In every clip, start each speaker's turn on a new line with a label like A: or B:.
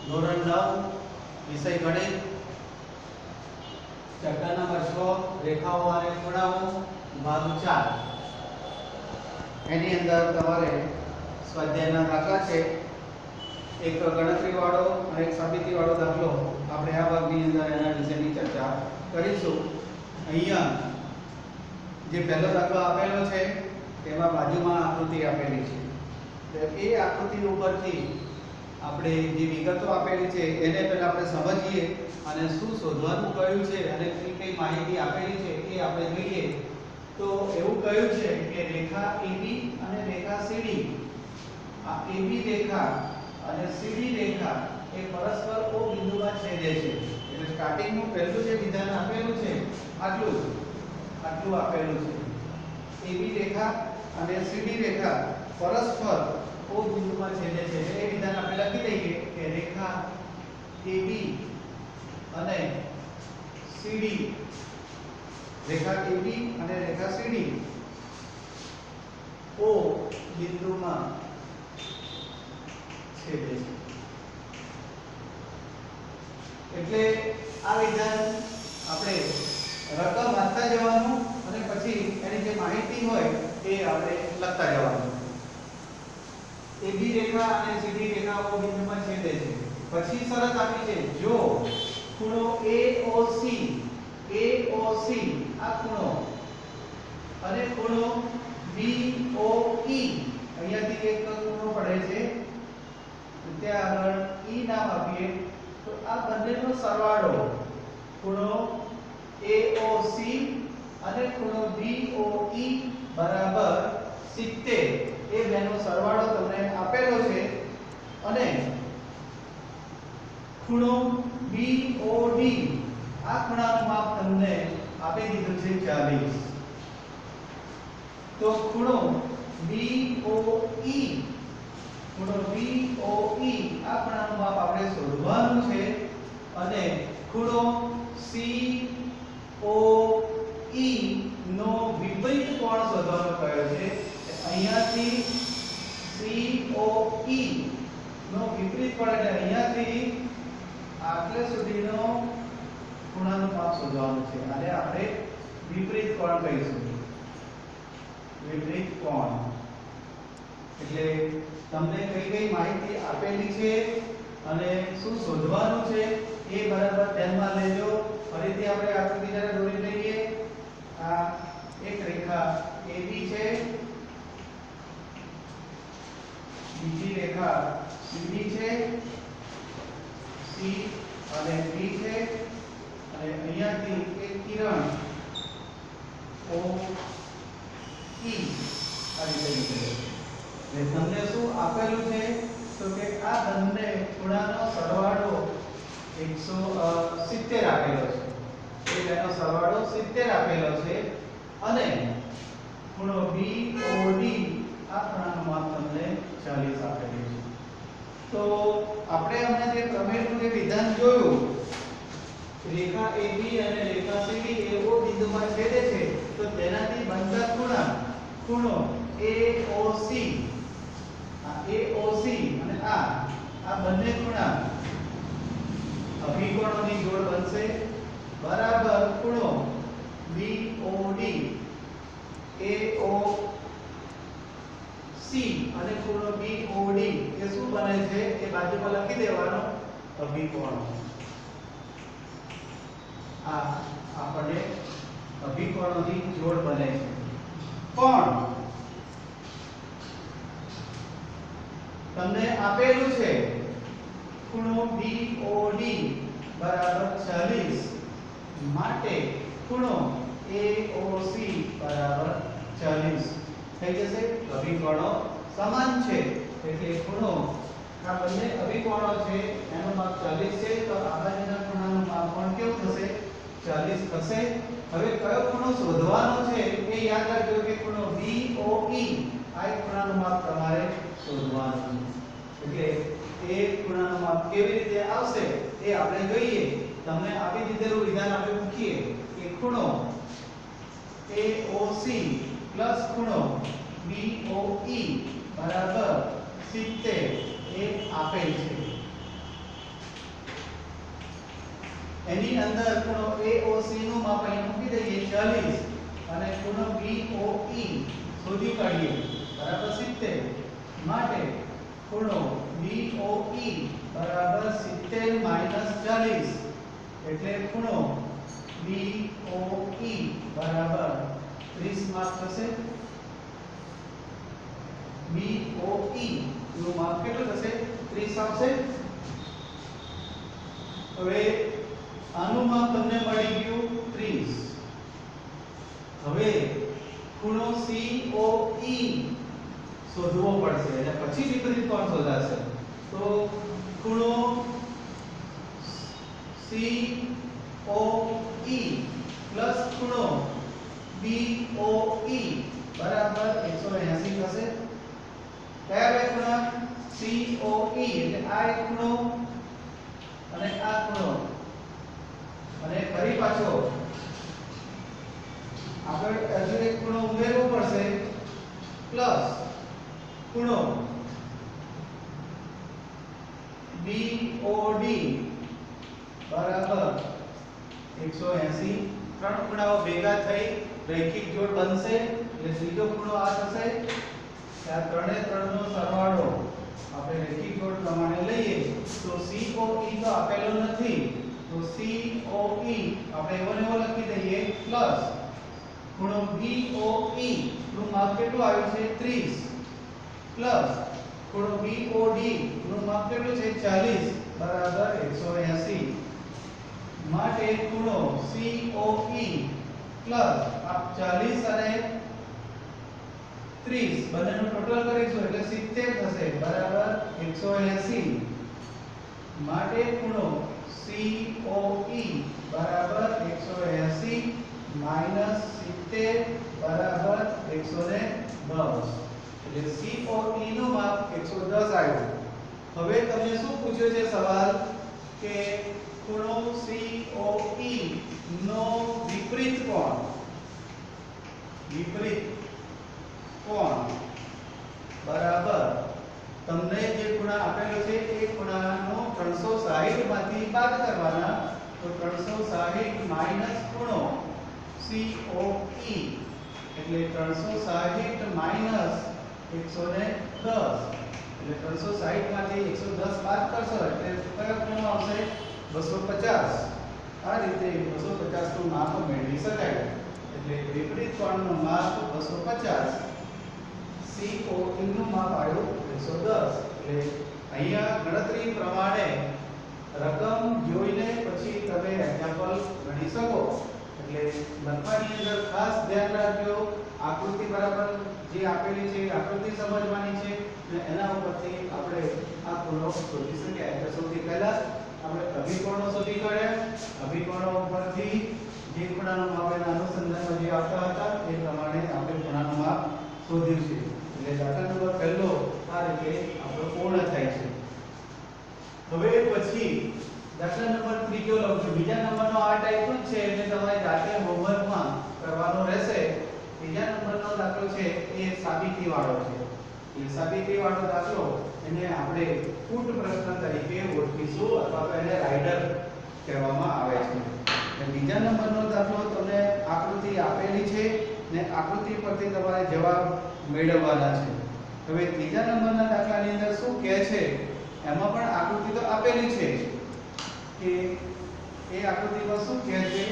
A: ધોરણ 9 વિષય ગણિત ચેપ્ટર નંબર 6 રેખાઓ અને ખૂણાઓ ભાગ 4 એની અંદર તમારે સ્વાધ્યાયના દાખલા છે એક ગણતરી વાળો અને એક સાબિતી વાળો દાખલો આપણે આ ભાગની અંદર એના વિશેની ચર્ચા કરીશું। અહીંયા જે પહેલો દાખલો આપેલો છે તેમાં બાજુમાં આકૃતિ આપેલી છે તો એ આકૃતિ ઉપરથી આપણે જે વિગતો આપેલી છે એને પહેલા આપણે સમજીએ અને શું શોધવાનું કહ્યું છે અને કઈ માહિતી આપેલી છે એ આપણે જોઈએ। તો એવું કહ્યું છે કે રેખા AB અને રેખા CD, આ AB રેખા અને CD રેખા એ પરસ્પર O બિંદુમાં છેદે છે। એટલે સ્ટાર્ટિંગનું પહેલું જે વિધાન આપેલું છે આટલું આપેલું છે। AB રેખા અને CD રેખા પરસ્પર O બિંદુમાં છેદે છે। એ વિધાન આપણે લખી દઈએ કે રેખા AB અને CD, રેખા AB અને રેખા CD O બિંદુમાં છેદે છે। એટલે આ વિધાન આપણે રકમ વાંચતા જવાનું અને પછી એની જે માહિતી હોય એ આપણે લખતા જવાનું। AB રેખા અને CD રેખા O બિંદુમાં છેદે છે। પછી શરત આપી છે જો ખૂણો AOC આ ખૂણો અને ખૂણો BOE અહીંયાથી એક ખૂણો પડે છે ત્યાં આગળ E નામ આપીએ તો આ બંનેનો સરવાળો ખૂણો AOC અને ખૂણો BOE બરાબર 70 એ બેનો સરવાળો તમને આપેલો છે અને ખૂણો BOD આ ખૂણાનું માપ તમને આપી દીધું છે 40। તો ખૂણો BOE આ ખૂણાનું માપ આપણે શોધવાનું છે અને ખૂણો COE નો વિપરીત કોણ શોધવાનો કહ્યો છે। અહીંયાથી COE નો વિપરીત કોણ એટલે અહીંયાથી આટલે સુધીનો ખૂણાનું માપ શોધવાનું છે અને આપણે વિપરીત કોણ કહીશું। વિપરીત કોણ એટલે તમને કઈ માહિતી આપેલી છે અને શું શોધવાનું છે એ બરાબર ધ્યાનમાં લેજો। ફરીથી આપણે આકૃતિ જરા દોરી લઈએ। આ એક રેખા AB છે, બીજી રેખા CD છે, C અને B છે અને અહીંયાથી એક કિરણ OE આ રીતે નીકળે છે। તમને શું આપેલું છે તો કે આ બંને ખૂણાનો સરવાળો 170 આપેલો છે। એ બેનો સરવાળો 70 આપેલો છે અને ખૂણો BOD આ ખૂણાનું માપ તમને 40 આપેલું છે। તો આપણે હમણાં જે પ્રમેયનું જે વિધાન જોયું રેખા AB અને રેખા CD એ O બિંદુમાં છેદે છે તો તેનાથી બનતા ખૂણો AOC અને આ બંને ખૂણા અભિકોણોની જોડ બનશે બરાબર ખૂણો BOD AOC અને ખૂણો BOD એ શું બને છે એ બાજુમાં લખી દેવાનો અભિકોણ। આ આપણે અભિકોણોની જોડ બને છે પણ તમને આપેલું છે ખૂણો BOD બરાબર 40 માટે ખૂણો AOC બરાબર 40 થઈ જશે। અભિકોણો સમાન છે એટલે ખૂણો આ બંને અભિકોણો છે એનું માપ 40 છે તો આ બાજુના ખૂણાનું માપ પણ કેવું થશે 40 થશે। હવે કયો ખૂણો શોધવાનો છે એ યાદ રાખજો કે ખૂણો BOE આ ખૂણાનું માપ તમારે શોધવાનું છે। એટલે એ ખૂણાનું માપ કેવી રીતે આવશે એ આપણે જોઈએ। તમને આપી દીધેલું વિધાન આપણે મૂકીએ કે ખૂણો AOC પ્લસ ખૂણો BOE બરાબર 70 એ આપેલ છે। એની અંદર ખૂણો AOC નું માપ અહીં મૂકી દઈએ 40 અને ખૂણો BOE શોધી કાઢીએ બરાબર 70 માટે ખૂણો BOE બરાબર 70 માઈનસ 40 એટલે ખૂણો BOE બરાબર 30 માપ થશે BOE નું માપ કેટલું થશે 30 આવશે હવે આનું માપ તમને મળી ગયું 30 હવે ખૂણો COE શોધવો પડશે અને પછી વિપરીત કોણ શોધાશે તો ખૂણો COE પ્લસ ખૂણો BOE બરાબર 180 થશે કયા બે ખૂણા COE એટલે આ એક ખૂણો અને આ ખૂણો અને ફરી પાછો આપણે હજુ એક ખૂણો ઉમેરવો પડશે પ્લસ ખૂણો BOD બરાબર 180 ત્રણ ખૂણાઓ ભેગા થઈ રૈખિક જોડ બનશે એટલે ત્રીજો ખૂણો આ થશે આ ત્રણે ત્રણનો સરવાળો આપણે રૈખિક જોડ પ્રમાણે લઈએ તો COE તો આપેલો નથી તો COE આપણે એવો ને એવો લખી દઈએ પ્લસ ખૂણો BOE નું માપ કેટલું આવ્યું છે 30 પ્લસ ખૂણો BOD નું માપ કેટલું છે 40 બરાબર 180 માટે ખૂણો COE પ્લસ આ 40 અને 30 બંનેનું ટોટલ કરીશું એટલે 70 થશે બરાબર 180 માટે ખૂણો COE બરાબર 180 માઈનસ 70 બરાબર 110 એટલે COE નું માપ 110 આવ્યું હવે તમને શું પૂછ્યો છે સવાલ કે ખૂણો COE નો વિપરીત કોણ બરાબર તમને જે ખૂણા આપેલો છે એ ખૂણાનો 360 માંથી બાદ કરવાના તો 360 માઈનસ ખૂણો COE એટલે 360 માઈનસ 110 એટલે 360 માંથી 110 બાદ કરશો એટલે કયો ખૂણો આવશે 250 આ રીતે 250 નું માપ મેળવી શકાય એટલે વિપરીત કોણનું માપ 250 COE નું માપ આવ્યું 110 એટલે અહીંયા ગણતરી પ્રમાણે રકમ જોઈને પછી તમે એક્ઝામ્પલ ગણી શકો એટલે લખવાની અંદર ખાસ ધ્યાન રાખજો આકૃતિ બરાબર જે આપેલી છે આકૃતિ સમજવાની છે અને એના ઉપરથી આપણે આ ખૂણો શોધી શકીએ એટલે સૌથી પહેલા આપણે અભિકોણો શોધી કાઢ્યા અભિકોણો ઉપરથી જે ખૂણાનું માપ એના અનુસંધાનમાં જે આવતા હતા એ પ્રમાણે આપણે ખૂણાનું માપ શોધ્યું છે એટલે દાખલા નંબર પહેલો આ રીતે આપણો પૂર્ણ થાય છે હવે પછી દાખલા નંબર ત્રીજો લઉં છું બીજા નંબરનો આ ટાઈપ જ છે એટલે તમારે જાતે હોમવર્કમાં કરવાનો રહેશે બીજા નંબરનો દાખલો છે એ સાબિતી વાળો છે એ સાબિતી વાળો દાખલો એને આપણે ફૂટ પ્રશ્ન તરીકે ઓળખીશું અથવા તો એને રાઇડર કહેવામાં આવે છે બીજા નંબરનો દાખલો તમને આકૃતિ આપેલી છે ને આકૃતિ પરથી તમારે જવાબ મેળવવાના છે હવે ત્રીજા નંબરના દાખલાની અંદર શું કહે છે એમાં પણ આકૃતિ તો આપેલી છે કે એ આકૃતિમાં શું કહે છે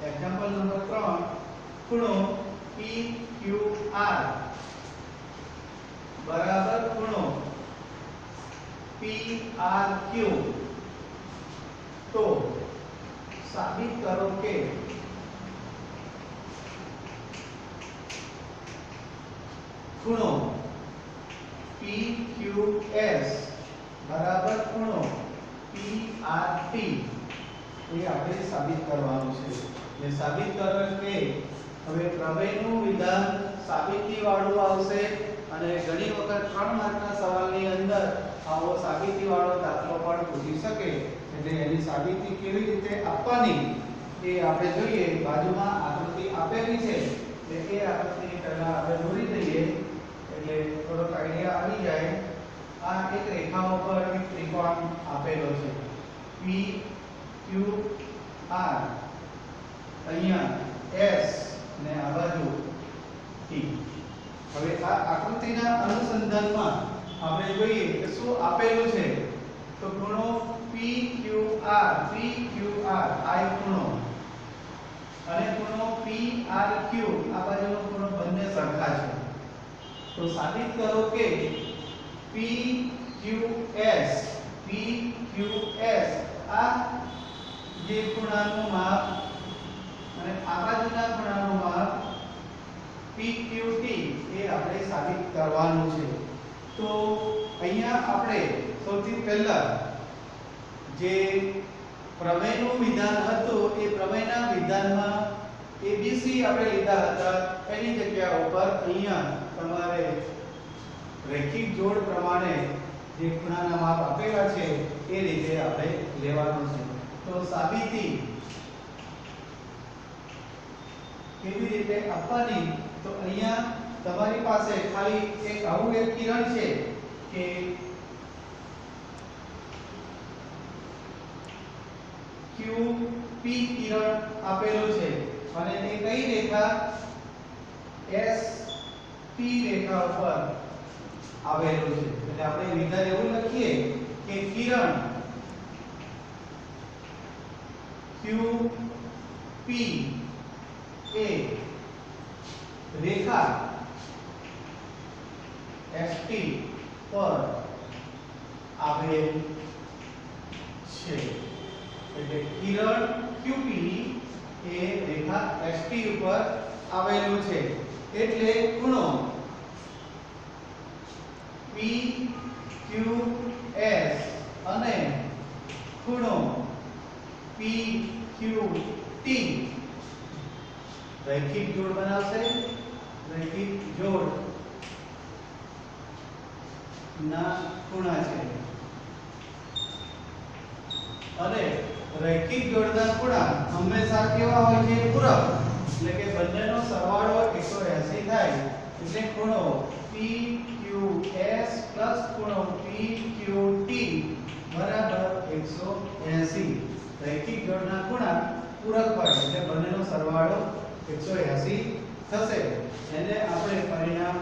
A: એક્ઝામ્પલ નંબર 3 ખૂણો PQR બરાબર ખૂણો PRQ તો સાબિત કરો કે ખૂણો PQS બરાબર ખૂણો PRT એ આપણે સાબિત કરવાનું છે જે સાબિત કરો કે હવે પ્રમેયનું વિધાન સાબિતી વાળું આવશે અને ઘણી વખત 3 માર્કના સવાલની અંદર આવો સાબિતી વાળો દાખલો પણ પૂછી શકે એટલે એની સાબિતી કેવી રીતે આપવાની એ આપણે જોઈએ બાજુમાં આકૃતિ આપેલી છે એટલે એ આકૃતિની પહેલા આપણે દોરી દઈએ એટલે થોડોક આઈડિયા આવી જાય આ એક રેખા ઉપર એક ત્રિકોણ આપેલો છે P Q R અહીંયા S ને આ બાજુ T। હવે આ આકૃતિના અનુસંધાનમાં આપણે જોઈએ કે શું આપેલું છે તો ખૂણો PQR આ એક ખૂણો અને ખૂણો PRQ આ બાજુનો ખૂણો બંને સરખા છે। તો સાબિત કરો કે PQS આ જે ખૂણાનું માપ અને આ બાજુના ખૂણાનું માપ PQT એ આપણે સાબિત કરવાનું છે। તો અહીંયા આપણે સૌથી પહેલા જે પ્રમેયનું વિધાન હતું એ પ્રમેયના વિધાનમાં ABC આપણે લીધા હતા એની જગ્યા ઉપર અહીંયા તમારે રેખિક જોડ પ્રમાણે જે ખૂણાના માપ આપેલા છે એ રીતે આપણે લેવાનું છે। તો સાબિતી કેવી રીતે આપવાની તો અહીંયા તમારી પાસે ખાલી એક આવું એક કિરણ છે કે QP કિરણ આપેલું છે અને એ કઈ રેખા ST રેખા ઉપર આવેલું છે। એટલે આપણે વિધાન એવું લખીએ કે કિરણ QP એ રેખા ST પર આવેલ છે। એટલે કિરણ QP એ રેખા ST ઉપર આવેલું છે એટલે ખૂણો PQS અને ખૂણો PQT રૈખિક જોડ બનાવશે। રૈખિક જોડ ના ખૂણા છે અને રૈખિક જોડના ખૂણા હંમેશા કેવા હોય છે પૂરક એટલે કે બંનેનો સરવાળો 180 થાય એટલે ખૂણો PQS ખૂણો PQT બરાબર 180। રૈખિક જોડના ખૂણા પૂરક હોય એટલે બંનેનો સરવાળો 180 થશે। એને આપણે પરિણામ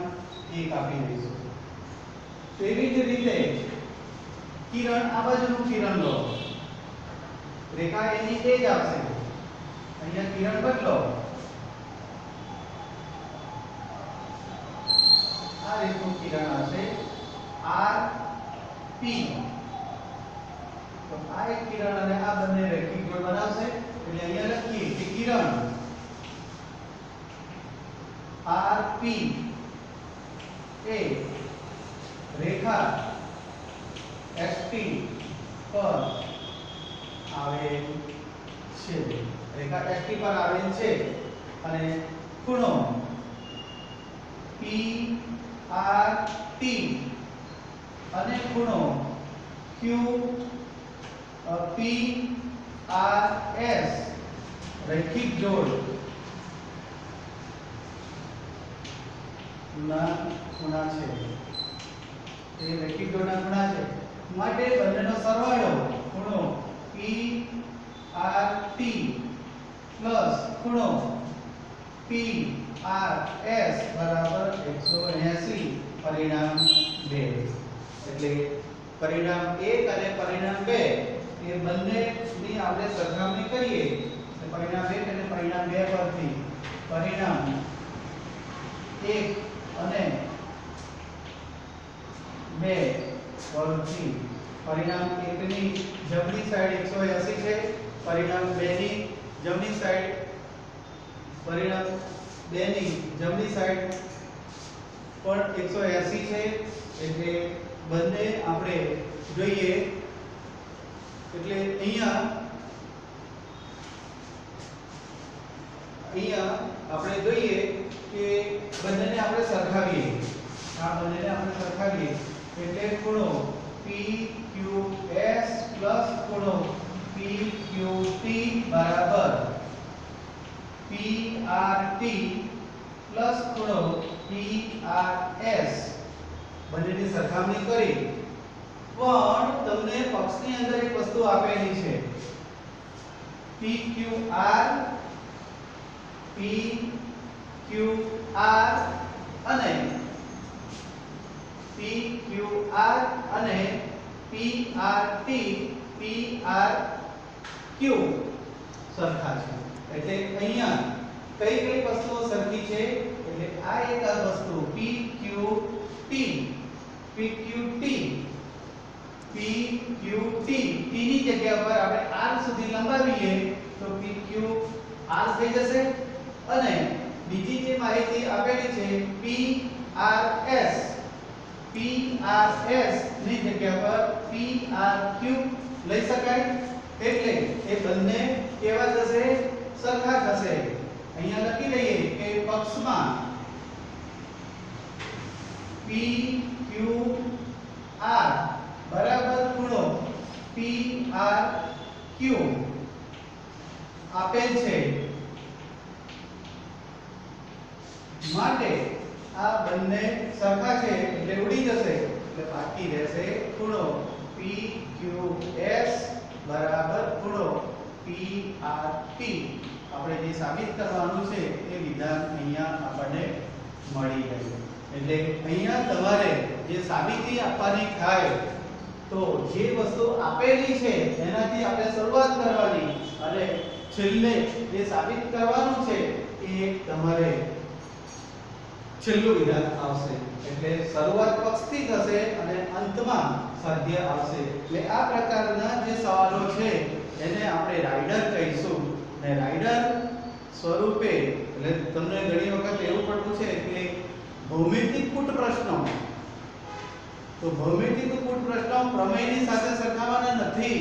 A: 1 આપી દઈશું। તેવી જ રીતે કિરણ આ બાજુનું કિરણ લો રેખા એની એ જ આવશે। અહીંયા કિરણ બદલો આ રીતનું કિરણ આવશે RP। તો આ એક કિરણ અને આ બંને રૈખિક જોડ બનાવશે એટલે અહીંયા લખીએ કે કિરણ RP એ રેખા ST પર આવેલ છે। રેખા ST પર આવેલ છે અને ખૂણો PRT અને ખૂણો QPRS રૈખિક જોડ ના ખૂણા છે। એ રૈખિક જોડના ખૂણા છે માટે બંનેનો સરવાળો ખૂણો PRT ખૂણો PRS બરાબર 180। પરિણામ 2 એટલે પરિણામ 1 અને પરિણામ 2 એ બંનેની આપણે સરખામણી કરીએ તો પરિણામ 1 અને પરિણામ 2 પરથી પરિણામ 1 અને 2 પરથી પરિણામ 1 ની જમણી સાઈડ 180 છે પરિણામ 2 ની જમણી સાઈડ પરિણામ 2 ની જમણી સાઈડ પણ 180 છે એટલે બંને આપણે જોઈએ એટલે અહીંયા આપણે જોઈએ કે બંનેને આપણે સરખાવીએ આ બંનેને આપણે સરખાવીએ એટલે ખૂણો PQS ખૂણો PQT બરાબર PRT ખૂણો PRS બંનેની સરખામણી કરી પણ તમને પક્ષની અંદર એક વસ્તુ આપેલી છે PQR PQR અને PQR અને PRT PRQ સરખા છે એટલે અહીંયા કઈ કઈ વસ્તુઓ સરખી છે એટલે આ એક વસ્તુ PQT PQT PQT T ની જગ્યા પર આપણે R સુધી લંબાવીએ તો PQR થઈ જશે અને બીજી જે માહિતી આપેલી છે PRS PRS ની જગ્યા પર PRQ લઈ શકાય એટલે એ બંને કેવા થશે સરખા થશે અહીંયા લખી લઈએ કે પક્ષમાં PQR બરાબર ખૂણો PRQ આપેલ છે માટે આ બંને સરખા છે એટલે ઉડી જશે એટલે બાકી રહેશે ખૂણો PQS બરાબર ખૂણો PRT આપણે જે સાબિત કરવાનું છે એ વિધાન અહીંયા આપણને મળી ગયું એટલે અહીંયા તમારે જે સાબિતી આપવાની થાય તો જે વસ્તુ આપેલી છે એનાથી આપણે શરૂઆત કરવાની અને છેલ્લે જે સાબિત કરવાનું છે એ તમારે છેલ્લું વિધાન આવશે એટલે શરૂઆત પક્ષથી થશે અને અંતમાં સાધ્ય આવશે એટલે આ પ્રકારના જે સવાલો છે એને આપણે રાઇડર કહીશું ને રાઇડર સ્વરૂપે એટલે તમને ઘણી વખત એવું પડતું છે કે ભૌમિતિક કૂટ પ્રશ્નો તો ભૌમિતિક કૂટ પ્રશ્નો પ્રમેયની સાથે સરખાવવાના નથી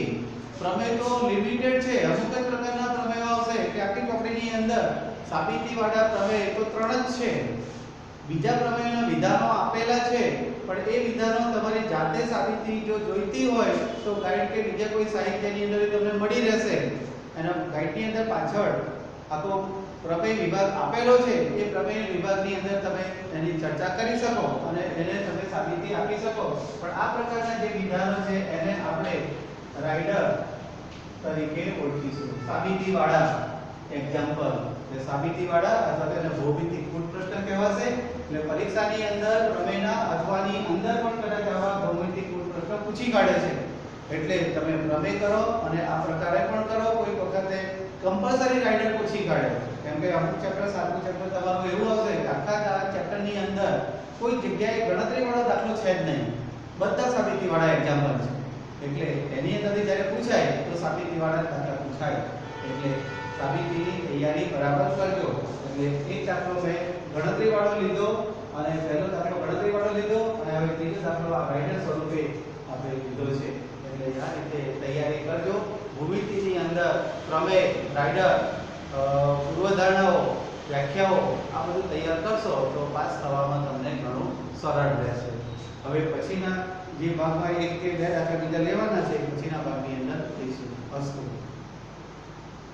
A: પ્રમેય તો લિમિટેડ છે અમુક જ પ્રકારના પ્રમેયો આવશે કે આખી ચોપડીની અંદર સાબિતીવાળા પ્રમેય તો 3 જ છે બીજા પ્રમેયના વિધાનો આપેલા છે પણ એ વિધાનો તમારી જાતે સાબિતી જો જોઈતી હોય તો ગાઈડ કે બીજા કોઈ સાહિત્યની અંદર તમને મળી રહેશે એના ગાઈડની અંદર પાછળ આખો પ્રમેય વિભાગ આપેલો છે એ પ્રમેય વિભાગની અંદર તમે એની ચર્ચા કરી શકો અને એને તમે સાબિતી આપી શકો પણ આ પ્રકારના જે વિધાનો છે એને આપણે રાઇડર તરીકે ઓળખીશું સાબિતીવાળા એક્ઝામ્પલ એટલે સાબિતીવાળા અથવા તેને ભૌમિતિક કૂટ પ્રશ્ન કહેવાશે એટલે પરીક્ષાની અંદર પ્રમેયના અથવાની અંદર પણ કદાચ આવા ભૌમિતિક કૂટ પ્રશ્ન પૂછી કાઢે છે એટલે તમે પ્રમેય કરો અને આ પ્રકારે પણ કરો કોઈ વખતે કમ્પલસરી રાઇડર પૂછી કાઢે કેમ કે અમુક ચેપ્ટર સારું ચેપ્ટર તમારું એવું આવશે કે આખા ચેપ્ટરની અંદર કોઈ જગ્યાએ ગણતરીવાળો દાખલો છે જ નહીં બધા સાબિતીવાળા એક્ઝામ્પલ છે એટલે એની અંદરથી જ્યારે પૂછાય તો સાબિતીવાળા દાખલા પૂછાય એટલે સાબિતીની તૈયારી બરાબર કરજો એટલે એક દાખલો મેં ગણતરીવાળો લીધો અને પહેલો દાખલો ગણતરીવાળો લીધો અને હવે ત્રીજો દાખલો આ રાઇડર સ્વરૂપે આપણે લીધો છે એટલે આ રીતે તૈયારી કરજો ભૂમિતિની અંદર પ્રમેય રાઇડર પૂર્વધારણાઓ વ્યાખ્યાઓ આ બધું તૈયાર કરશો તો પાસ થવામાં તમને ઘણું સરળ રહેશે હવે પછીના જે ભાગમાં એક કે બે દાખલા બીજા લેવાના છે પછીના ભાગની અંદર જઈશું અસ્તુ